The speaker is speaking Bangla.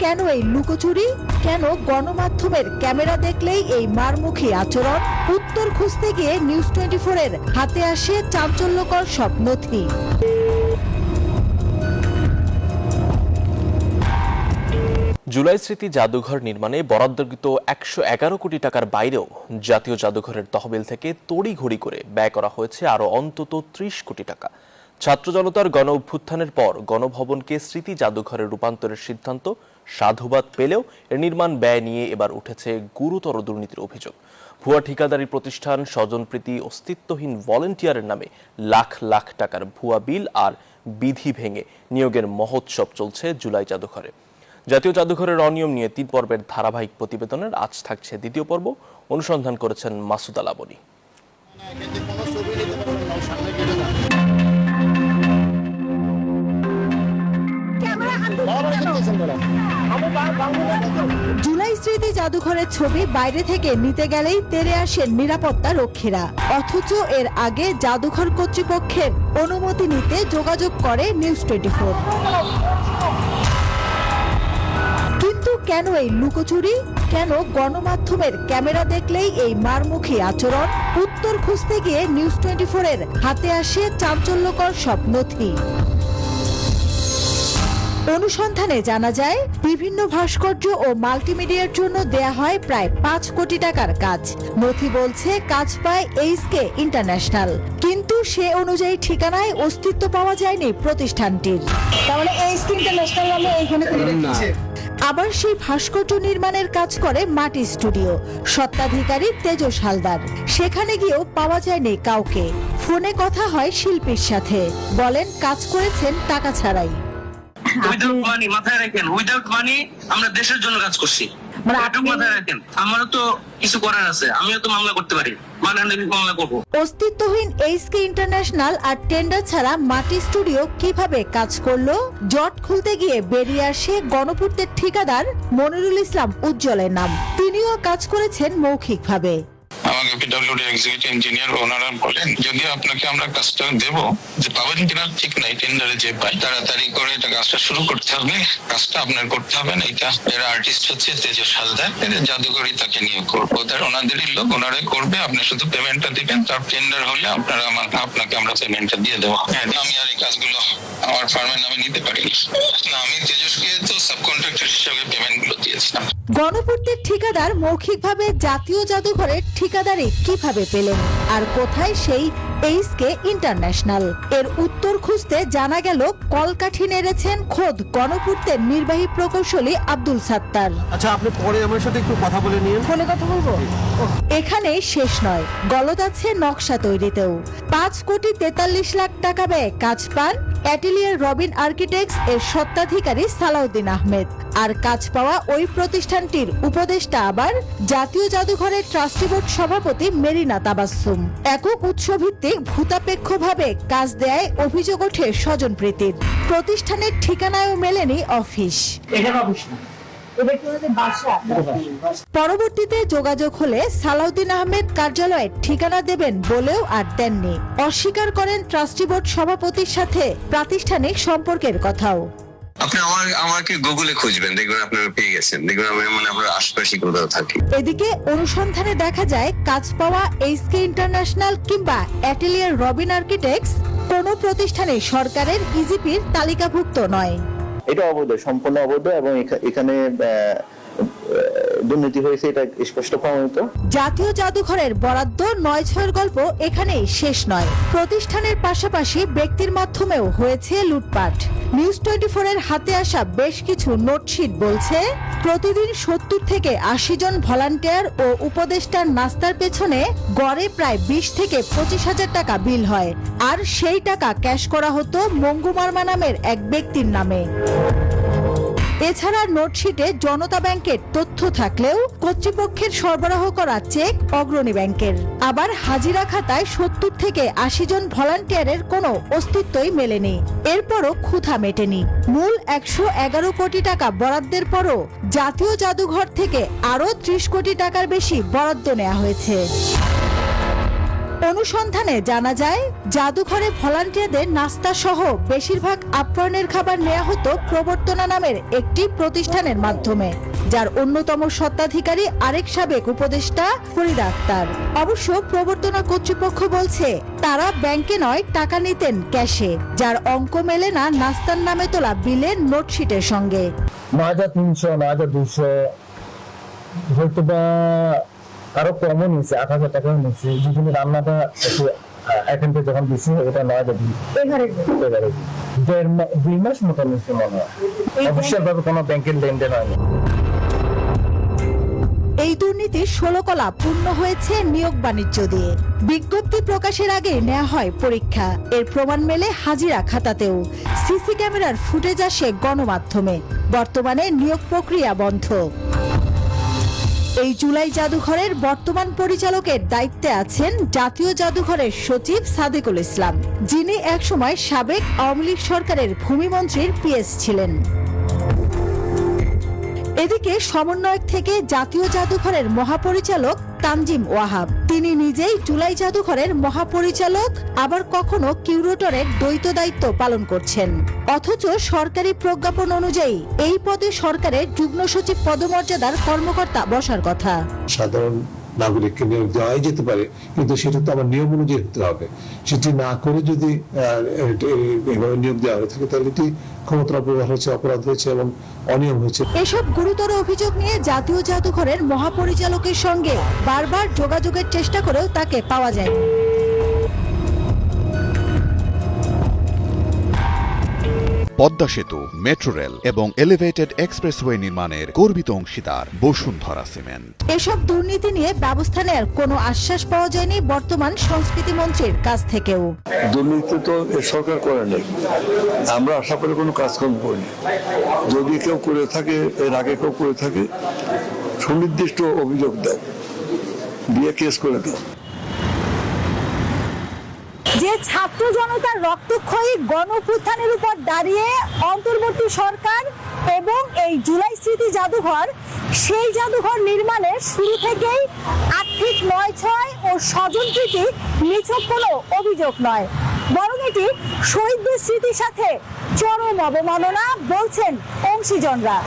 কেন এই লুকোচুরি? কেন গণমাধ্যমের ক্যামেরা দেখলেই এই মারমুখী আচরণ? উত্তর খুঁজতে গিয়ে নিউজ 24 এর হাতে আসে চাঞ্চল্যকর সব নথি। জুলাই স্মৃতি জাদুঘর নির্মাণে বরাদ্দকৃত 111 কোটি টাকার বাইরেও জাতীয় জাদুঘরের তহবিল থেকে তড়িঘড়ি করে ব্যয় করা হয়েছে আরও অন্তত 30 কোটি টাকা। ছাত্র জনতার গণ অভ্যুত্থানের পর গণভবনকে স্মৃতি জাদুঘরে রূপান্তরের সিদ্ধান্ত সাধুবাদ পেলেও এর নির্মাণ ব্যয় নিয়ে এবার উঠেছে গুরুতর দুর্নীতির অভিযোগ। ভুয়া ঠিকাদারি প্রতিষ্ঠান, স্বজনপ্রীতি, অস্তিত্বহীন ভলেন্টিয়ারের নামে লাখ লাখ টাকার ভুয়া বিল আর বিধি ভেঙে নিয়োগের মহোৎসব চলছে জুলাই জাদুঘরে। জাতীয় জাদুঘরের অনিয়ম নিয়ে 3 পর্বের ধারাবাহিক প্রতিবেদনের আজ থাকছে 2য় পর্ব। অনুসন্ধান করেছেন মাসুদ আলাবনী। জুলাই স্মৃতি জাদুঘরের ছবি বাইরে থেকে নিতে গেলেই তেড়ে আসেন নিরাপত্তা রক্ষীরা, অথচ এর আগে জাদুঘর কর্তৃপক্ষের অনুমতি নিতে যোগাযোগ করে নিউজ 24। কিন্তু কেন এই লুকোচুরি? কেন গণমাধ্যমের ক্যামেরা দেখলেই এই মারমুখী আচরণ? উত্তর খুঁজতে গিয়ে নিউজ 24 এর হাতে আসে চাঞ্চল্যকর সব নথি। অনুসন্ধানে জানা যায়, বিভিন্ন ভাস্কর্য ও মাল্টিমিডিয়ার জন্য দেয়া হয় প্রায় 5 কোটি টাকার কাজ। নথি বলছে কাজ পায় এইচকে ইন্টারন্যাশনাল, কিন্তু সে অনুযায়ী ঠিকানায় অস্তিত্ব পাওয়া যায়নি প্রতিষ্ঠানটির। তাহলে এইচকে ইন্টারন্যাশনাল নামে এইখানে আবার সেই ভাস্কর্য নির্মাণের কাজ করে মাটি স্টুডিও, স্বত্বাধিকারী তেজস হালদার। সেখানে গিয়েও পাওয়া যায়নি কাউকে। ফোনে কথা হয় শিল্পীর সাথে, বলেন কাজ করেছেন টাকা ছাড়াই। উইদাউট মানি মাথায় রাখেন, উইদাউট মানি আমরা দেশের জন্য কাজ করছি, মাথায় রাখেন। আমারও তো কিছু করার আছে, আমিও তো মামলা করতে পারি, মামলা করবো। অস্তিত্বহীন এইচকে ইন্টারন্যাশনাল আর টেন্ডার ছাড়া মাটি স্টুডিও কিভাবে কাজ করলো? জট খুলতে গিয়ে বেরিয়ে আসে গণপূর্তের ঠিকাদার মনিরুল ইসলাম উজ্জ্বলের নাম। তিনিও কাজ করেছেন মৌখিকভাবে। আমাকে পিডব্লিউডি এক্সিকিউটিভ ইঞ্জিনিয়ার ওনারা বলেন, যদি আপনাকে আমরা কাজটা দেব, যে পাবেন কিনা ঠিক নাই, টেন্ডারে যে পাই তাড়াতাড়ি করে এটা কাজটা শুরু করতে হবে, কাজটা আপনার করতে হবে না। এটা এর আর্টিস্ট হচ্ছে তেজস হালদার, এর জাদুঘরই তাকে নিয়োগ করবো, ওনাদেরই লোক, ওনারাই করবে। আপনি শুধু পেমেন্টটা দিবেন, তার টেন্ডার হলে আপনাকে আমরা পেমেন্টটা দিয়ে দেবো। হ্যাঁ, আমি আর এই কাজগুলো আমার ফার্মের নামে নিতে পারিনি না, আমি তেজসকে তো সাবকন্ট্রাক্টর হিসেবে পেমেন্ট গুলো দিয়েছিলাম। গণপূর্তের ঠিকাদার মৌখিকভাবে জাতীয় জাদুঘরের ঠিকাদারি কিভাবে পেলেন? আর কোথায় সেই এইচকে ইন্টারন্যাশনাল? এর উত্তর খুঁজতে জানা গেল কলকাঠি নেড়েছেন খোদ গণপূর্তের নির্বাহী প্রকৌশলী আব্দুল সাত্তার। আচ্ছা, আপনি পরে আমার সাথে একটু কথা বলে নিন। ফোনে কথা বলবো। এখানেই শেষ নয়, গলদ আছে নকশা তৈরিতেও। 5 কোটি 43 লাখ টাকা ব্যয়ে কাজ পান অ্যাটেলিয়ার রবিন আর্কিটেক্টস এর স্বত্বাধিকারী সালাউদ্দিন আহমেদ। আর কাজ পাওয়া ওই প্রতিষ্ঠানটির উপদেষ্টা আবার জাতীয় জাদুঘরের ট্রাস্টি বোর্ড সভাপতি মেরিনা তাবাসসুম। একক উৎসভিত্তিক ভূতাপেক্ষভাবে কাজ দেয় অভিযোগ ওঠে স্বজনপ্রীতির। প্রতিষ্ঠানের ঠিকানায়ও মেলেনি অফিস। পরবর্তীতে যোগাযোগ হলে সালাউদ্দিন আহমেদ কার্যালয়ের ঠিকানা দেবেন বলেও আর দেননি। অস্বীকার করেন ট্রাস্টি বোর্ড সভাপতির সাথে প্রাতিষ্ঠানিক সম্পর্কের কথাও। আপনি আমাকে গুগলে খুঁজবেন, দেখবেন আপনারা পেয়ে গেছেন, দেখবেন আমি আপনার আশপাশে কোথাও থাকি। এদিকে অনুসন্ধানে দেখা যায়, কাজ পাওয়া এইচকে ইন্টারন্যাশনাল কিংবা অ্যাটেলিয়ার রবিন আর্কিটেক্টস কোনো প্রতিষ্ঠানে সরকারের ইজিপির তালিকাভুক্ত নয়। এটা অবৈধ, সম্পূর্ণ অবৈধ, এবং এখানে দুর্নীতি হয়েছে, এটা স্পষ্ট প্রমাণিত। জাতীয় জাদুঘরের বরাদ্দ 9/6 গল্প এখানেই শেষ নয়। প্রতিষ্ঠানের পাশাপাশি ব্যক্তির মাধ্যমেও হয়েছে লুটপাট। নিউজ 24 এর হাতে আসা বেশ কিছু নোটশিট বলছে, প্রতিদিন 70 থেকে 80 জন ভলান্টিয়ার ও উপদেষ্টার নাস্তার পেছনে গড়ে প্রায় 20 থেকে 25 হাজার টাকা বিল হয়। আর সেই টাকা ক্যাশ করা হতো মঙ্গু মারমা নামের এক ব্যক্তির নামে। এছাড়া নোটশিটে জনতা ব্যাংকের তথ্য থাকলেও কর্তৃপক্ষের সরবরাহ করা চেক অগ্রণী ব্যাংকের। আবার হাজিরা খাতায় 70 থেকে 80 জন ভলান্টিয়ারের কোনো অস্তিত্বই মেলেনি। এরপরও ক্ষুধা মেটেনি। মূল 111 কোটি টাকা বরাদ্দের পরও জাতীয় জাদুঘর থেকে আরও 30 কোটি টাকার বেশি বরাদ্দ নেওয়া হয়েছে। অনুসন্ধানে জানা যায় জাদুঘরে ভলান্টিয়ারদের নাস্তা সহ বেশিরভাগ আপ্যায়নের খাবার নেওয়া হতো প্রবর্তনা নামের একটি প্রতিষ্ঠানের মাধ্যমে, যার অন্যতম স্বত্বাধিকারী আরেক সাবেক উপদেষ্টা ফরিদা আক্তার। অবশ্য প্রবর্তনা কর্তৃপক্ষ বলছে তারা ব্যাংকে নয়, টাকা নিতেন ক্যাশে, যার অঙ্ক মেলে না নাস্তার নামে তোলা বিলের নোটশিটের সঙ্গে। 9300, 9200 হয়তো বা আরো কমও নিচ্ছে, 8000 টাকাও নিচ্ছে। যেখানে রান্নাটা একটু এখান থেকে যখন দিচ্ছি এটা 9200 2 মাস মতো নিচ্ছে মনে হয়। অফিসিয়াল ভাবে কোনো ব্যাংকের লেনদেন হয়নি। এই দুর্নীতির ষোলকলা পূর্ণ হয়েছে নিয়োগ বাণিজ্য দিয়ে। বিজ্ঞপ্তি প্রকাশের আগে নেওয়া হয় পরীক্ষা, এর প্রমাণ মেলে হাজিরা খাতাতেও। সিসি ক্যামেরার ফুটেজ আসে গণমাধ্যমে। বর্তমানে নিয়োগ প্রক্রিয়া বন্ধ। এই জুলাই জাদুঘরের বর্তমান পরিচালকের দায়িত্বে আছেন জাতীয় জাদুঘরের সচিব সাদেকুল ইসলাম, যিনি একসময় সাবেক আওয়ামী লীগ সরকারের ভূমিমন্ত্রীর পিএস ছিলেন। এদিকে সমন্বয়ক থেকে জাতীয় জাদুঘরের মহাপরিচালক তানজিম ওয়াহাব, তিনি নিজেই জুলাই জাদুঘরের মহাপরিচালক, আবার কখনো কিউরেটরের দ্বৈত দায়িত্ব পালন করছেন। অথচ সরকারি প্রজ্ঞাপন অনুযায়ী এই পদে সরকারের যুগ্ম সচিব পদমর্যাদার কর্মকর্তা বসার কথা। সাধারণ নাগরিককে নিয়োগ দেওয়াই যেতে পারে, কিন্তু সেটা তো আমার নিয়ম অনুযায়ী হতে হবে। সেটি না করে যদি এভাবে নিয়োগ দেওয়া হয়ে থাকে তাহলে এটি ক্ষমতার অপব্যবহার হয়েছে, অপরাধ হয়েছে এবং অনিয়ম হয়েছে। এসব গুরুতর অভিযোগ নিয়ে জাতীয় জাদুঘরের মহাপরিচালকের সঙ্গে বারবার যোগাযোগের চেষ্টা করেও তাকে পাওয়া যায়নি। পদ্মা সেতু, মেট্রো রেল এবং এলিভেটেড এক্সপ্রেসওয়ে নির্মাণের গর্বিত অংশীদার বসুন্ধরা সিমেন্ট। এসব দুর্নীতি নিয়ে ব্যবস্থা নেওয়ার কোনো আশ্বাস পাওয়া যায়নি বর্তমান সংস্কৃতি মন্ত্রীর কাছ থেকেও। দুর্নীতি তো সরকার করে নাই, আমরা আশা করি কোনো কাজকর্ম করিনি। যদি কেউ করে থাকে, এর আগে কেউ করে থাকে, সুনির্দিষ্ট অভিযোগ দাও, দিয়ে কেস করে দাও। যে ছাত্র জনতার রক্তক্ষয়ী গণঅভ্যুত্থানের উপর দাঁড়িয়ে অন্তর্বর্তী সরকার এবং এই জুলাই স্মৃতি জাদুঘর, সেই জাদুঘর নির্মাণের শুরু থেকেই আর্থিক নয়ছয় ও স্বজনপ্রীতি নিছক কোনো অভিযোগ নয়, বরং এটি শহীদদের স্মৃতির সাথে চরম অবমাননা বলছেন অংশীজনরা।